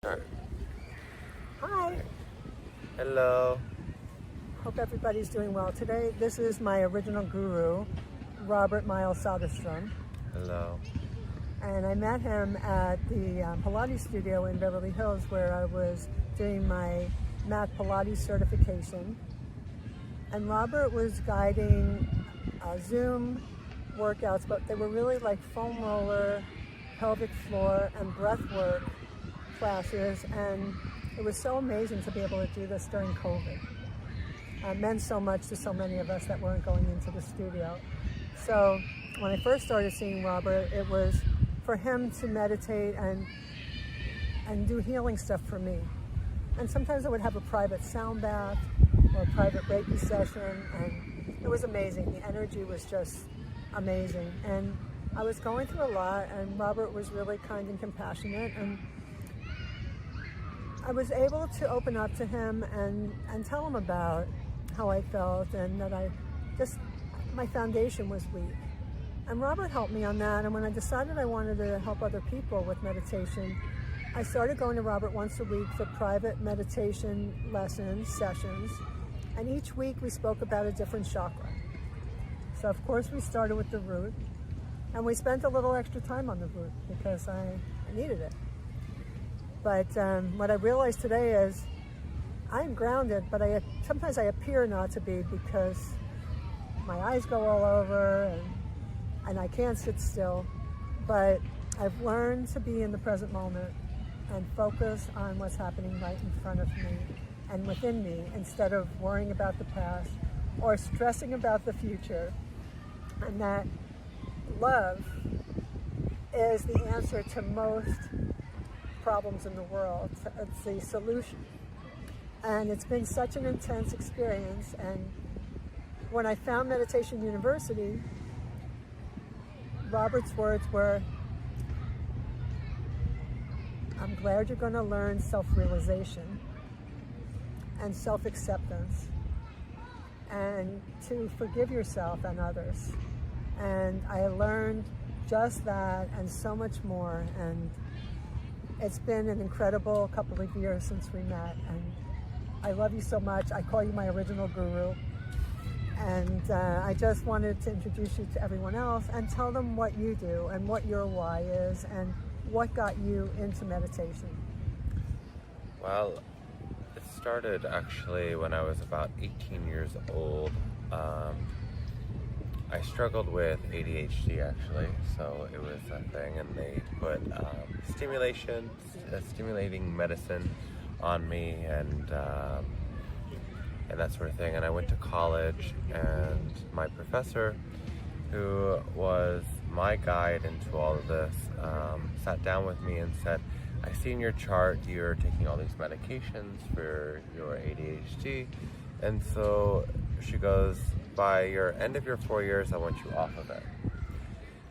Alright. Hi, Hello. hope everybody's doing well. Today, this is my original guru, Robert Miles Soderstrom, Hello. and I met him at the Pilates studio in Beverly Hills where I was doing my mat Pilates certification. And Robert was guiding Zoom workouts, but they were really like foam roller, pelvic floor, and breath work classes, and it was so amazing to be able to do this during COVID. It meant so much to so many of us that weren't going into the studio. So when I first started seeing Robert, it was for him to meditate and do healing stuff for me. And sometimes I would have a private sound bath or a private Reiki session, and it was amazing. The energy was just amazing. And I was going through a lot, and Robert was really kind and compassionate, and I was able to open up to him and tell him about how I felt and that my foundation was weak. And Robert helped me on that. And when I decided I wanted to help other people with meditation, I started going to Robert once a week for private meditation lessons, sessions. And each week we spoke about a different chakra. So of course we started with the root, and we spent a little extra time on the root because I needed it. But what I realized today is I'm grounded, but sometimes I appear not to be because my eyes go all over and I can't sit still. But I've learned to be in the present moment and focus on what's happening right in front of me and within me instead of worrying about the past or stressing about the future. And that love is the answer to most problems in the world. It's the solution. And it's been such an intense experience. And when I found Meditation University, Robert's words were, I'm glad you're going to learn self-realization and self-acceptance and to forgive yourself and others. And I learned just that and so much more. And it's been an incredible couple of years since we met, and I love you so much. I call you my original guru, and I just wanted to introduce you to everyone else and tell them what you do and what your why is and what got you into meditation. Well, it started actually when I was about 18 years old. I struggled with ADHD actually, so it was a thing, and they put stimulating medicine on me and that sort of thing. And I went to college, and my professor, who was my guide into all of this, sat down with me and said, I see in your chart you're taking all these medications for your ADHD, and so she goes, by your end of your 4 years, I want you off of it.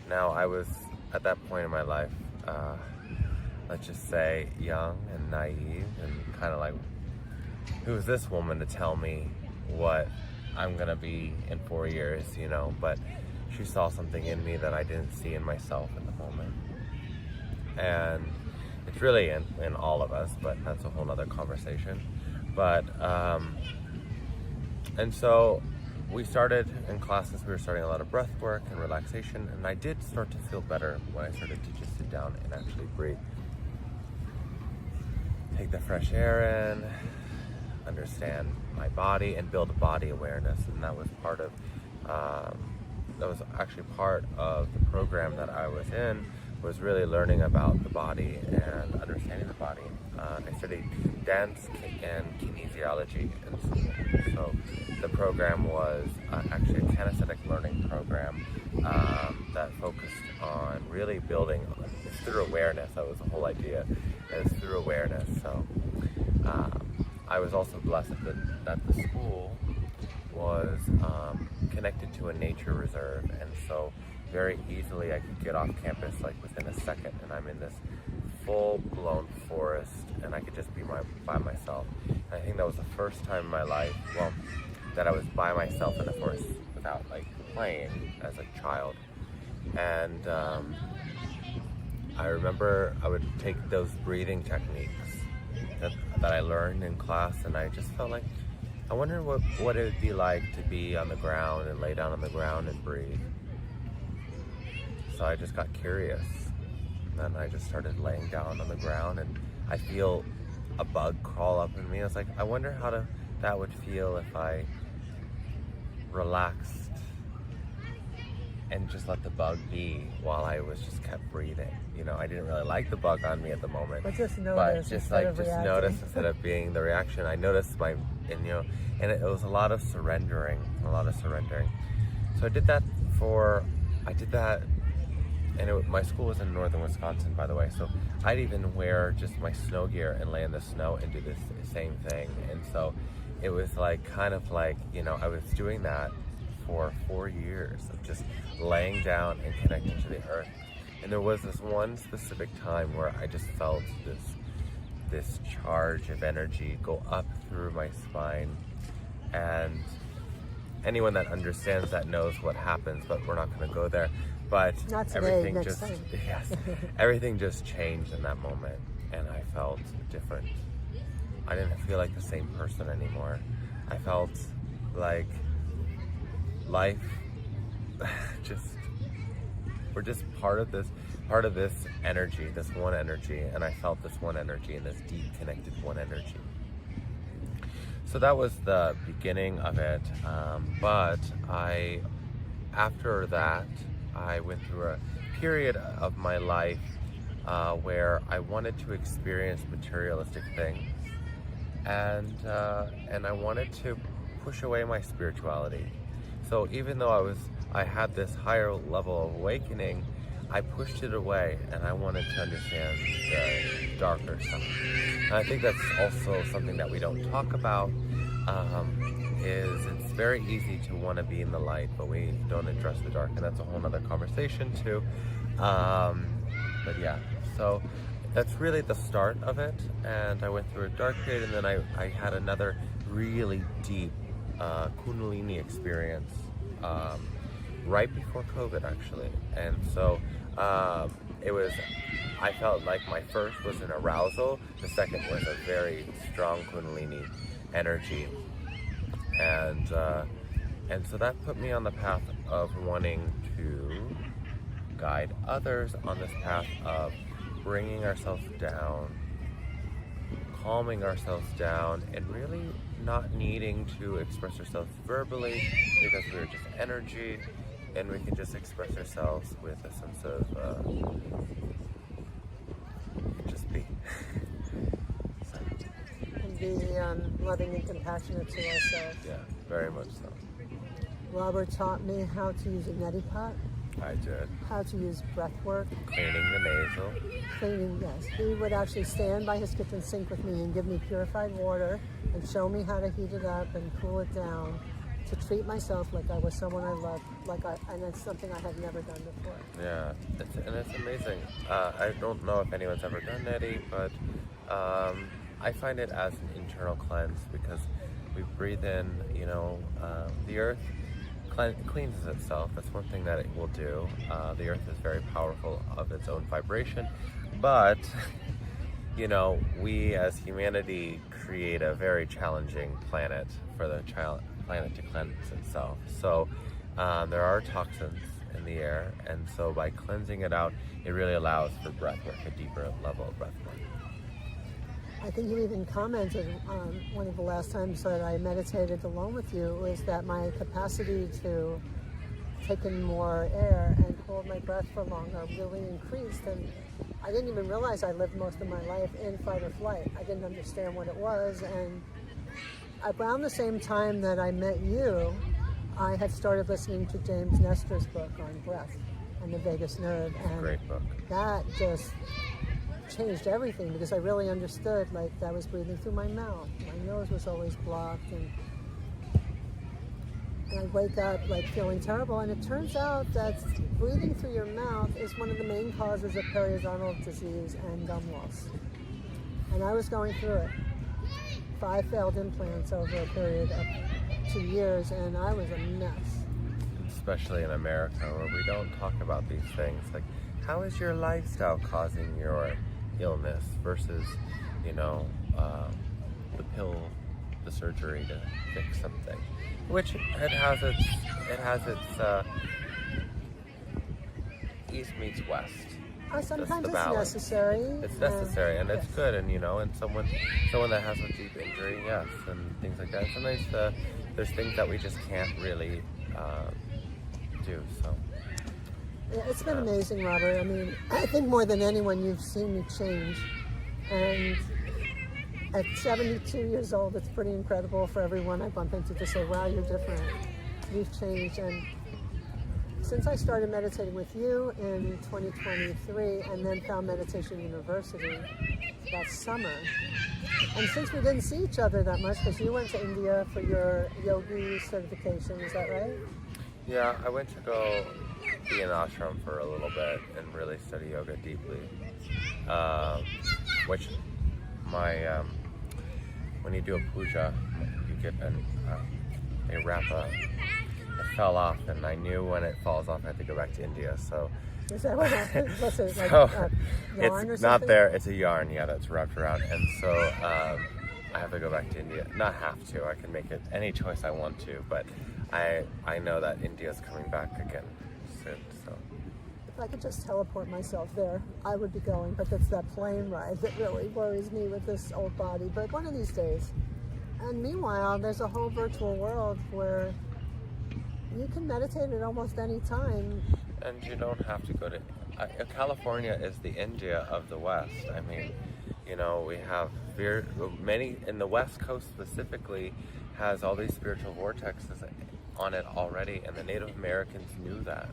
Now, I was at that point in my life, let's just say, young and naive and kind of like, who is this woman to tell me what I'm gonna be in 4 years, you know? But she saw something in me that I didn't see in myself at the moment. And it's really in all of us, but that's a whole nother conversation. But, and so we started in classes, we were starting a lot of breath work and relaxation, and I did start to feel better when I started to just sit down and actually breathe. Take the fresh air in, understand my body, and build body awareness. And that was part of, that was actually part of the program that I was in, was really learning about the body and understanding the body. I studied dance and kinesiology in school. So the program was actually a kinesthetic learning program that focused on really building through awareness. That was the whole idea, is through awareness. So I was also blessed that the school was connected to a nature reserve, and so very easily I could get off campus like within a second, and I'm in this full-blown forest, and I could just be by myself. And I think that was the first time in my life, well, that I was by myself in the forest without like playing as a child. And I remember I would take those breathing techniques that I learned in class, and I just felt like I wonder what it would be like to be on the ground and lay down on the ground and breathe. So I just got curious. Then I just started laying down on the ground, and I feel a bug crawl up in me. I was like, I wonder how that would feel if I relaxed and just let the bug be while I was just kept breathing. You know, I didn't really like the bug on me at the moment. But just notice Notice instead of being the reaction. I noticed and it was a lot of surrendering. So I did that, and my school was in northern Wisconsin, by the way, so I'd even wear just my snow gear and lay in the snow and do this same thing. And so it was like, kind of like, I was doing that for 4 years of just laying down and connecting to the earth. And there was this one specific time where I just felt this charge of energy go up through my spine. And anyone that understands that knows what happens, but we're not going to go there. But not today, next time. Yes, everything just changed in that moment, and I felt different. I didn't feel like the same person anymore. I felt like life we're just part of this energy, this one energy, and I felt this one energy and this deep connected one energy. So that was the beginning of it, but after that I went through a period of my life where I wanted to experience materialistic things, and I wanted to push away my spirituality. So even though I had this higher level of awakening, I pushed it away, and I wanted to understand the darker side. And I think that's also something that we don't talk about. Is it's very easy to want to be in the light, but we don't address the dark, and that's a whole nother conversation too. But yeah, so that's really the start of it, and I went through a dark period, and then I had another really deep Kundalini experience right before COVID, actually. And so I felt like my first was an arousal, the second was a very strong Kundalini energy. And so that put me on the path of wanting to guide others on this path of bringing ourselves down, calming ourselves down, and really not needing to express ourselves verbally, because we're just energy, and we can just express ourselves with a sense of just be. And be loving and compassionate to ourselves. Yeah, very much so. Robert taught me how to use a neti pot. I did. How to use breath work. Cleaning the nasal. Cleaning, yes. He would actually stand by his kitchen sink with me and give me purified water and show me how to heat it up and cool it down, to treat myself like I was someone I loved, and it's something I had never done before. Yeah, it's amazing. I don't know if anyone's ever done neti, but I find it as an internal cleanse, because we breathe in, the earth cleanses itself. That's one thing that it will do. The earth is very powerful of its own vibration, but we as humanity create a very challenging planet for the planet to cleanse itself. So there are toxins in the air, and so by cleansing it out, it really allows for breath work, a deeper level of breath work. I think you even commented on one of the last times that I meditated alone with you, was that my capacity to take in more air and hold my breath for longer really increased. And I didn't even realize I lived most of my life in fight or flight. I didn't understand what it was. And around the same time that I met you, I had started listening to James Nestor's book on breath and the vagus nerve. And great book. That just changed everything, because I really understood, like, that I was breathing through my mouth. My nose was always blocked, and I'd wake up like feeling terrible. And it turns out that breathing through your mouth is one of the main causes of periodontal disease and gum loss. And I was going through it. 5 failed implants over a period of 2 years, and I was a mess. Especially in America, where we don't talk about these things. Like, how is your lifestyle causing your illness versus, the pill, the surgery to fix something, which it has its east meets west. Sometimes it's balance. necessary. It's necessary, and it's yes. good, and someone that has a deep injury, yes, and things like that. Sometimes there's things that we just can't really do. So Yeah, it's been amazing, Robert. I mean, I think more than anyone, you've seen me change, and at 72 years old, it's pretty incredible for everyone I bump into to say, "Wow, you're different. You've changed." And since I started meditating with you in 2023 and then found Meditation University that summer, and since we didn't see each other that much because you went to India for your yogi certification, is that right? yeah, I went to go be in ashram for a little bit and really study yoga deeply, which when you do a puja, you get a wrapper. It fell off, and I knew when it falls off I had to go back to India. So Is that what happened? What's it, like so yarn or it's something? not there. It's a yarn, yeah, that's wrapped around, and so I have to go back to India. Not have to. I can make it any choice I want to, but I know that India's coming back again soon. So If I could just teleport myself there, I would be going, but it's that plane ride that really worries me with this old body. But one of these days. And meanwhile, there's a whole virtual world where you can meditate at almost any time. and you don't have to go to. California is the India of the West. I mean, we have many in the West Coast specifically has all these spiritual vortexes on it already, and the Native Americans knew that.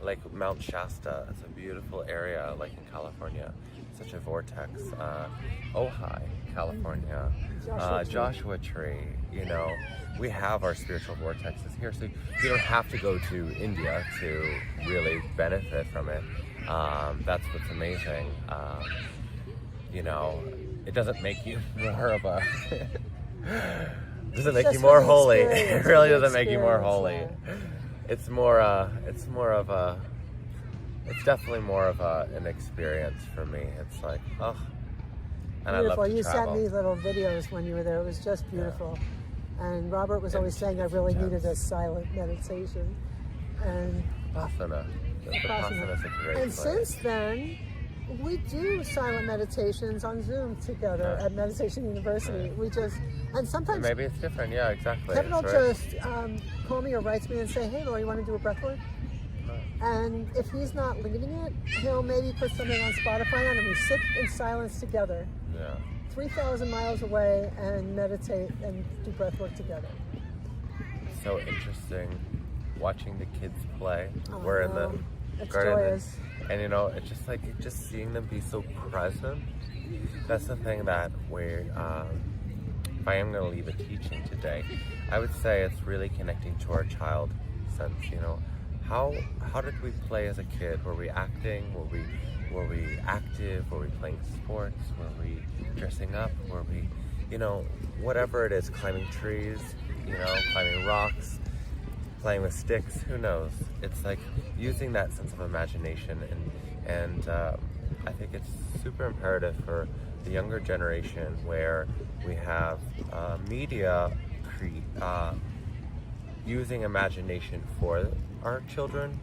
Like Mount Shasta, it's a beautiful area, like in California, such a vortex. Ojai, California, Joshua Tree. We have our spiritual vortexes here, so you don't have to go to India to really benefit from it. That's what's amazing. It doesn't make you more of a. Doesn't make you more holy. It really doesn't make you more holy. Yeah. It's definitely more of an experience for me. It's like, oh, and Beautiful. I love to You travel. sent me little videos when you were there. It was just beautiful. And Robert was always saying I really needed a silent meditation. And Vipassana. Vipassana is a great And place. since then, we do silent meditations on Zoom together at Meditation University. We just, and sometimes Maybe it's different. Yeah, exactly. Kevin will That's just call me or writes me and say, "Hey, Laura, you want to do a breath work?" And if he's not leading it, he'll maybe put something on Spotify on and we sit in silence together, Yeah. 3,000 miles away, and meditate and do breath work together. So interesting watching the kids play. Oh, We're in the it's garden, joyous. and it's just like just seeing them be so present. That's the thing that if I am going to leave a teaching today, I would say it's really connecting to our child sense. How did we play as a kid? Were we acting? Were we active? Were we playing sports? Were we dressing up? Were we, whatever it is, climbing trees, climbing rocks, playing with sticks? Who knows? It's like using that sense of imagination, and I think it's super imperative for the younger generation where we have media using imagination for our children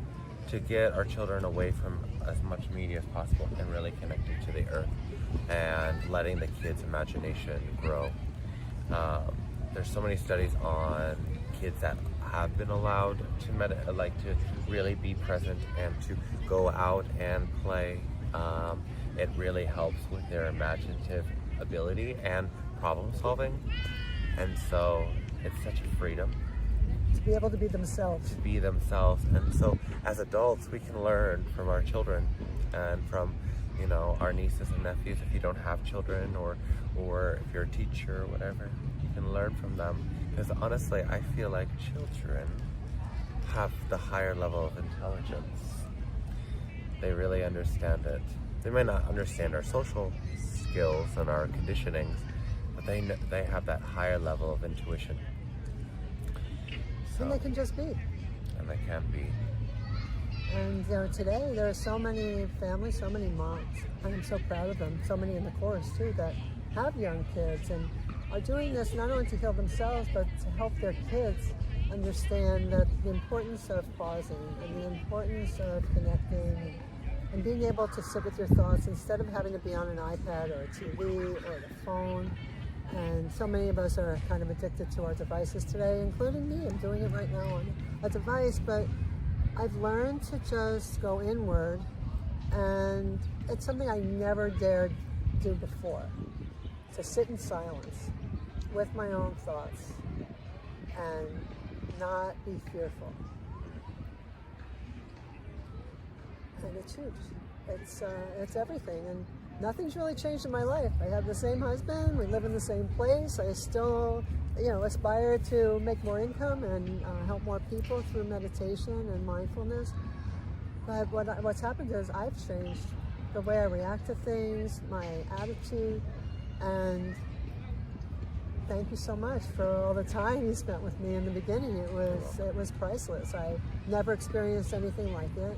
to get our children away from as much media as possible and really connecting to the earth and letting the kids' imagination grow. There's so many studies on kids that have been allowed to really be present and to go out and play. It really helps with their imaginative ability and problem solving, and so it's such a freedom To be able to be themselves. to be themselves. And so as adults we can learn from our children and from our nieces and nephews. If you don't have children, or if you're a teacher or whatever, you can learn from them, because honestly I feel like children have the higher level of intelligence. They really understand it. They may not understand our social skills and our conditionings, but they have that higher level of intuition. And they can just be. And they can be. And today there are so many families, so many moms, and I'm so proud of them. So many in the chorus too that have young kids and are doing this not only to heal themselves, but to help their kids understand that the importance of pausing and the importance of connecting and being able to sit with your thoughts instead of having to be on an iPad or a TV or the phone. And so many of us are kind of addicted to our devices today, including me. I'm doing it right now on a device, but I've learned to just go inward, and it's something I never dared do before, to sit in silence with my own thoughts and not be fearful. And it's huge. It's everything, and nothing's really changed in my life. I have the same husband. We live in the same place. I still, aspire to make more income and help more people through meditation and mindfulness. But what's happened is I've changed the way I react to things, my attitude, and thank you so much for all the time you spent with me in the beginning. It was priceless. I never experienced anything like it.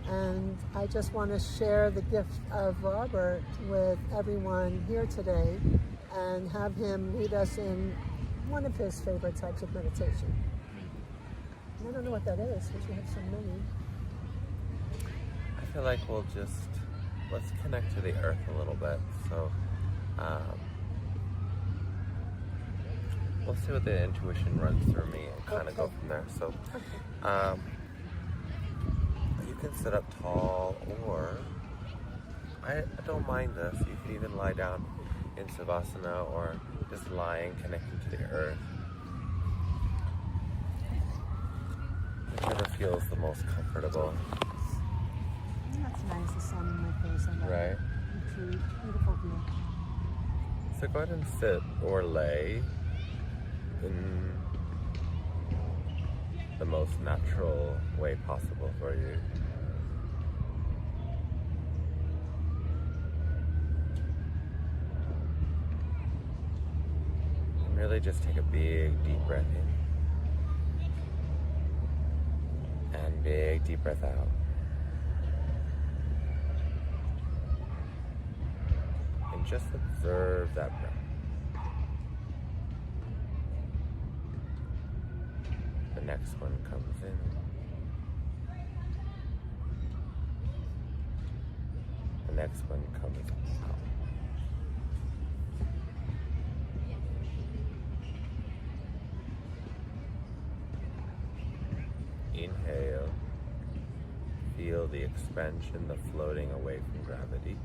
And I just want to share the gift of Robert with everyone here today and have him lead us in one of his favorite types of meditation. I don't know what that is, because you have so many. I feel like let's connect to the earth a little bit. So, we'll see what the intuition runs through me and kind of go from there. So, you can sit up tall, or I don't mind this. You can even lie down in Savasana or just lying, connecting to the earth. Whichever feels the most comfortable. That's nice, the sun in my face. Right. Beautiful view. So go ahead and sit or lay in the most natural way possible for you. And really just take a big deep breath in and big deep breath out. And just observe that breath. The next one comes in. The next one comes out. Inhale. Feel the expansion, the floating away from gravity.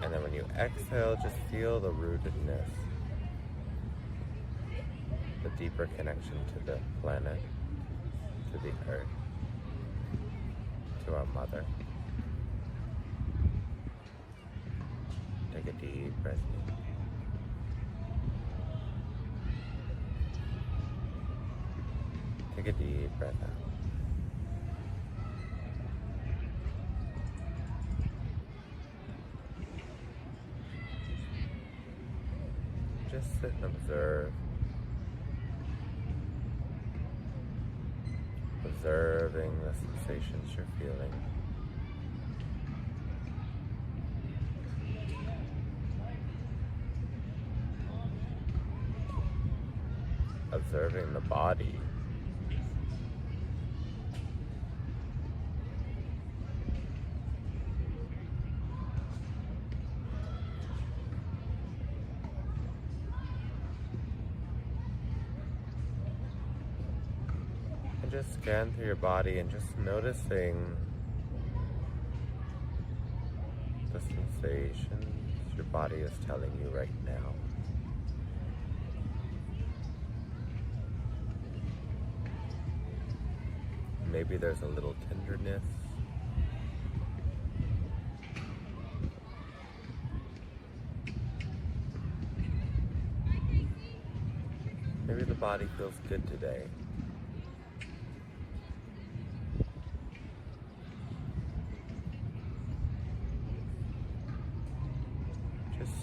And then when you exhale, just feel the rootedness, the deeper connection to the planet, to the earth, to our mother. Take a deep breath in. Take a deep breath out. Just sit and observe. Observing the sensations you're feeling. Observing the body. Just scan through your body and just noticing the sensations your body is telling you right now. Maybe there's a little tenderness. Maybe the body feels good today.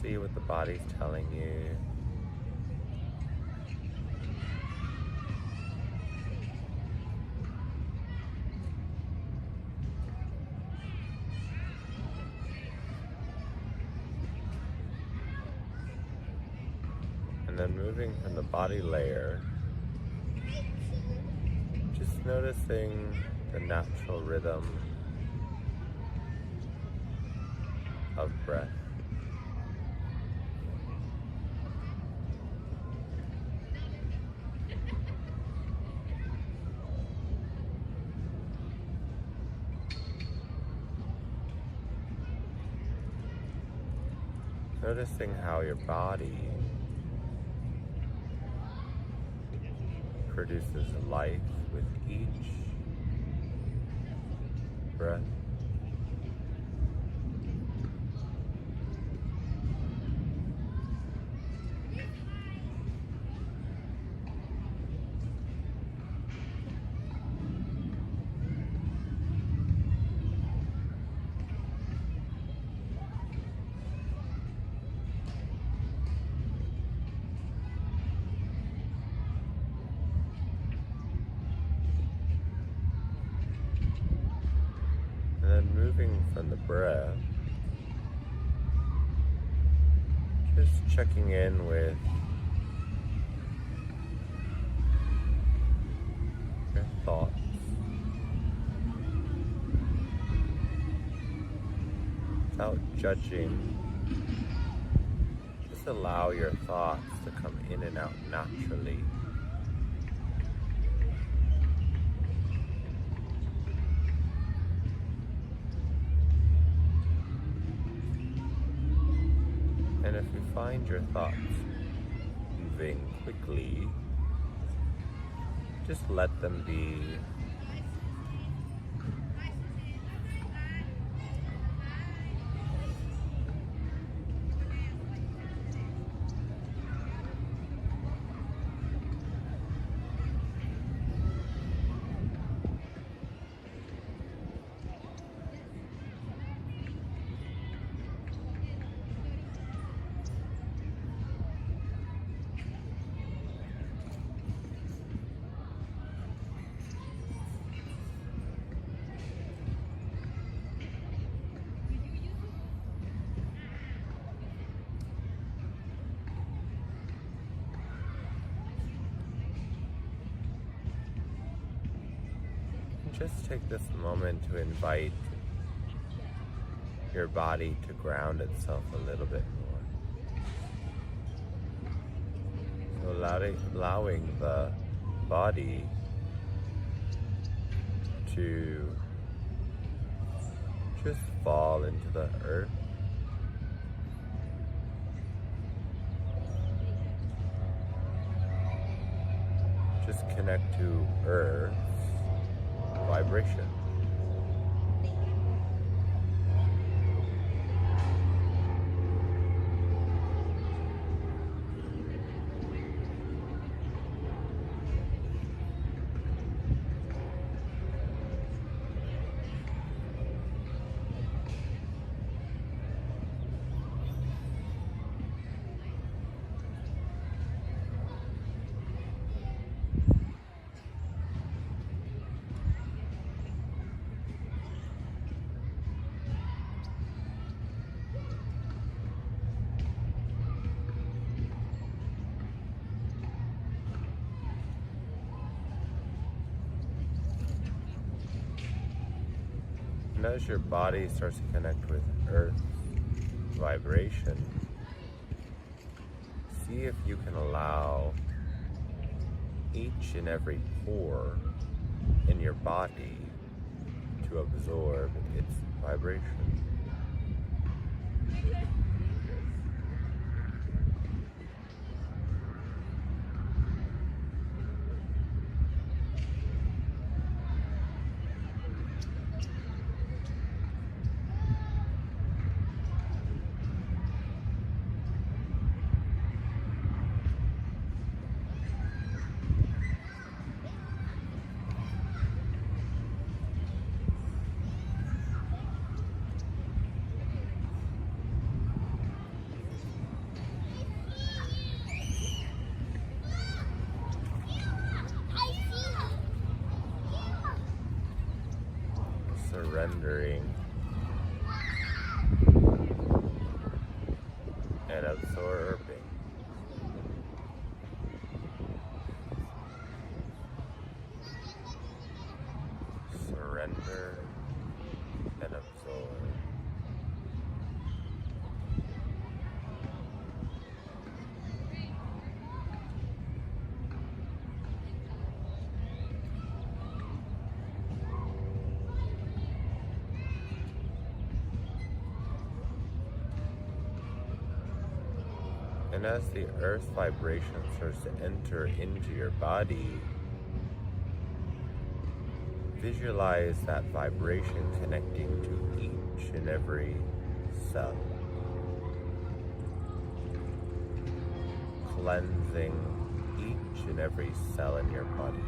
See what the body's telling you. And then moving from the body layer, just noticing the natural rhythm of breath. Noticing how your body produces life with each breath. And then moving from the breath, just checking in with your thoughts. Without judging, just allow your thoughts to come in and out naturally. And if you find your thoughts moving quickly, just let them be. Just take this moment to invite your body to ground itself a little bit more. So allowing the body to just fall into the earth. Just connect to Earth's vibration. And as your body starts to connect with Earth's vibration, see if you can allow each and every pore in your body to absorb its vibration. Surrendering and absorbing surrender and absorb. And as the earth vibration starts to enter into your body, visualize that vibration connecting to each and every cell, cleansing each and every cell in your body.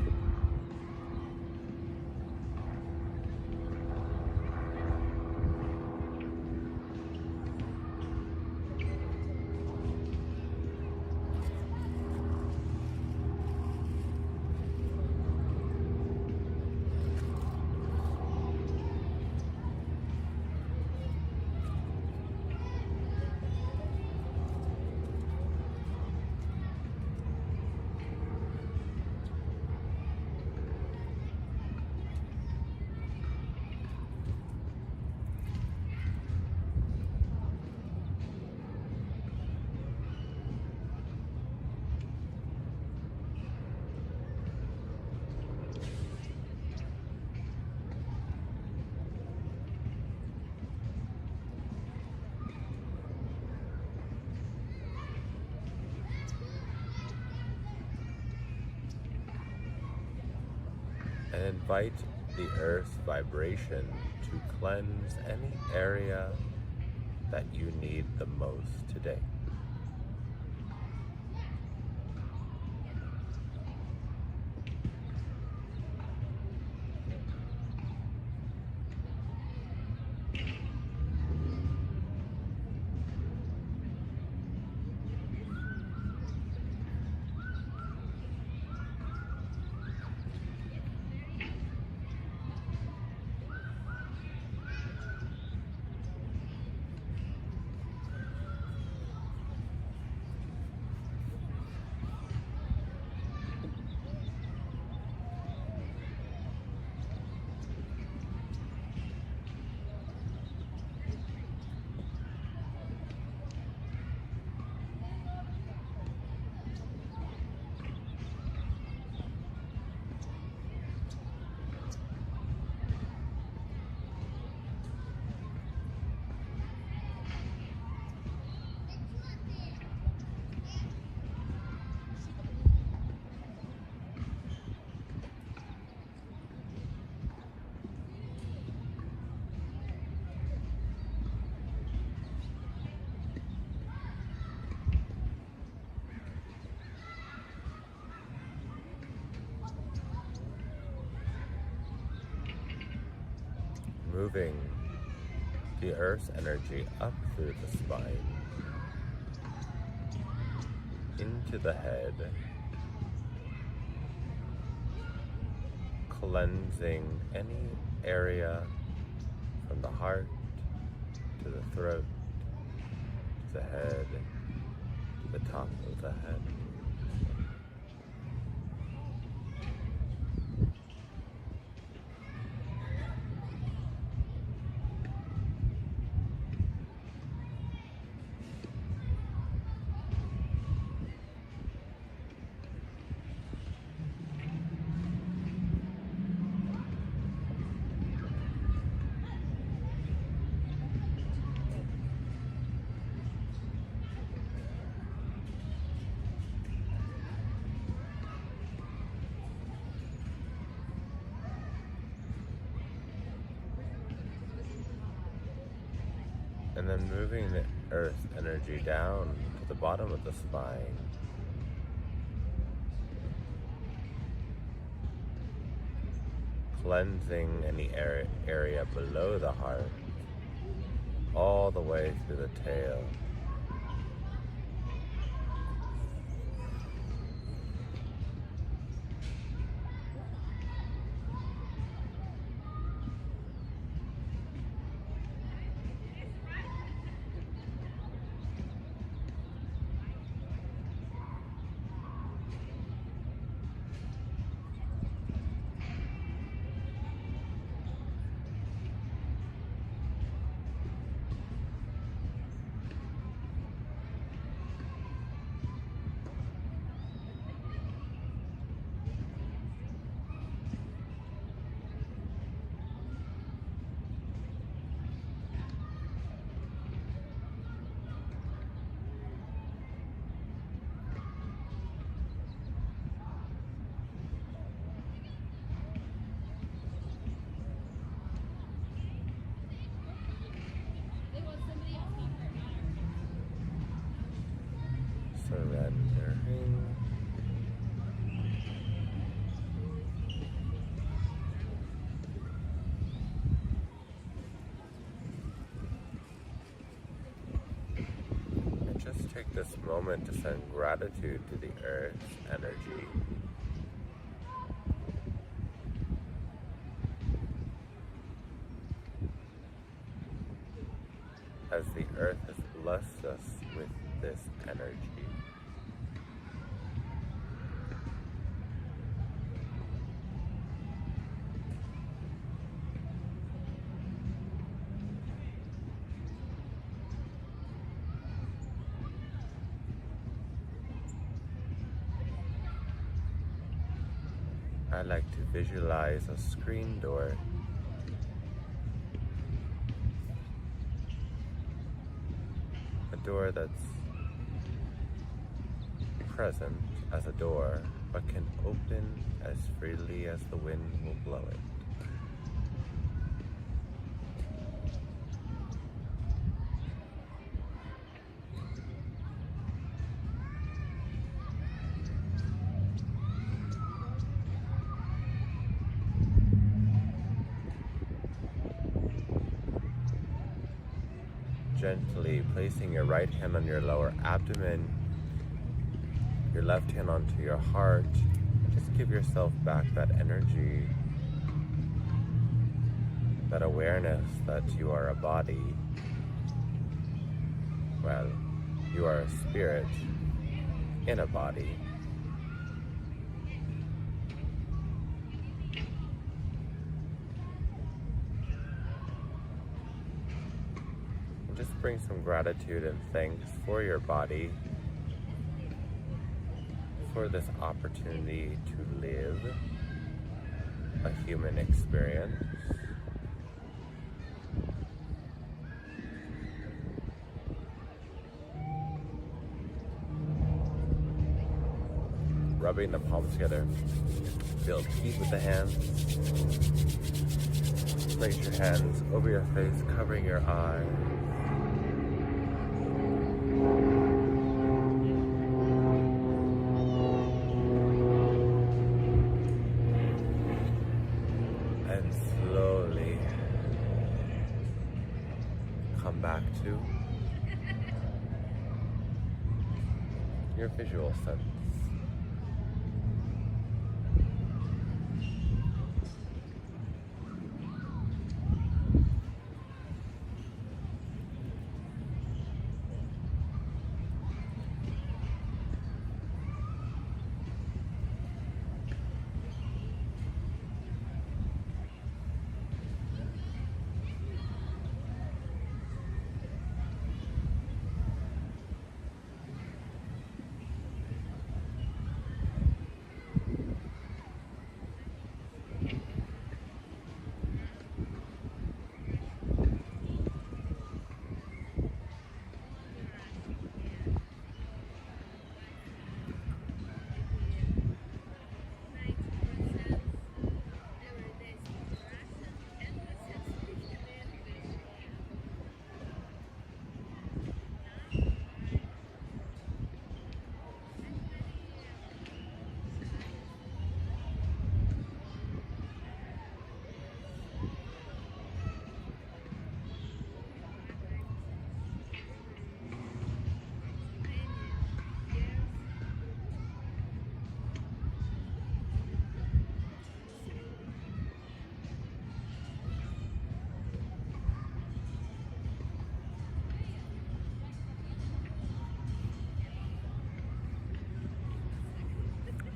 And invite the earth's vibration to cleanse any area that you need the most today. Moving the earth's energy up through the spine, into the head, cleansing any area from the heart to the throat, to the head, to the top of the head. And then moving the earth's energy down to the bottom of the spine. Cleansing any area below the heart, all the way through the tail. Ring. And just take this moment to send gratitude to the earth's energy. As the earth has blessed us with this energy. I like to visualize a screen door. A door that's present as a door, but can open as freely as the wind will blow it. Gently placing your right hand on your lower abdomen, your left hand onto your heart. Just give yourself back that energy, that awareness that you are a body. Well, you are a spirit in a body. Just bring some gratitude and thanks for your body, for this opportunity to live a human experience. Rubbing the palms together, feel heat with the hands. Place your hands over your face, covering your eyes. And slowly come back to your visual sense.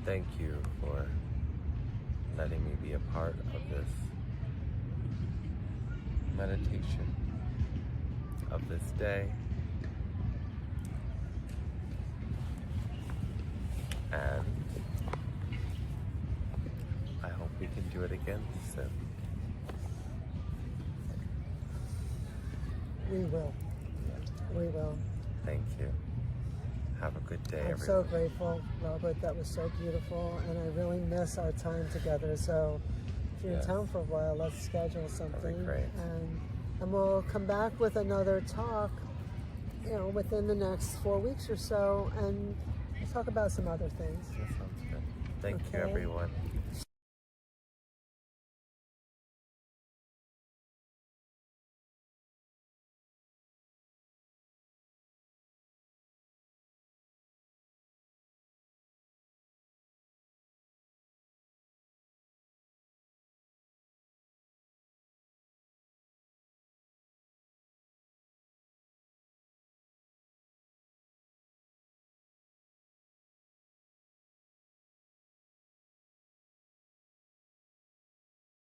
Thank you for letting me be a part of this meditation, of this day. And I hope we can do it again soon. We will. We will. Thank you. Have a good day, I'm everyone. so grateful, Robert. That was so beautiful, and I really miss our time together. So, if you're Yes. in town for a while, let's schedule something, great. and we'll come back with another talk, within the next 4 weeks or so, and We'll talk about some other things. That sounds good. Thank you, Okay. everyone.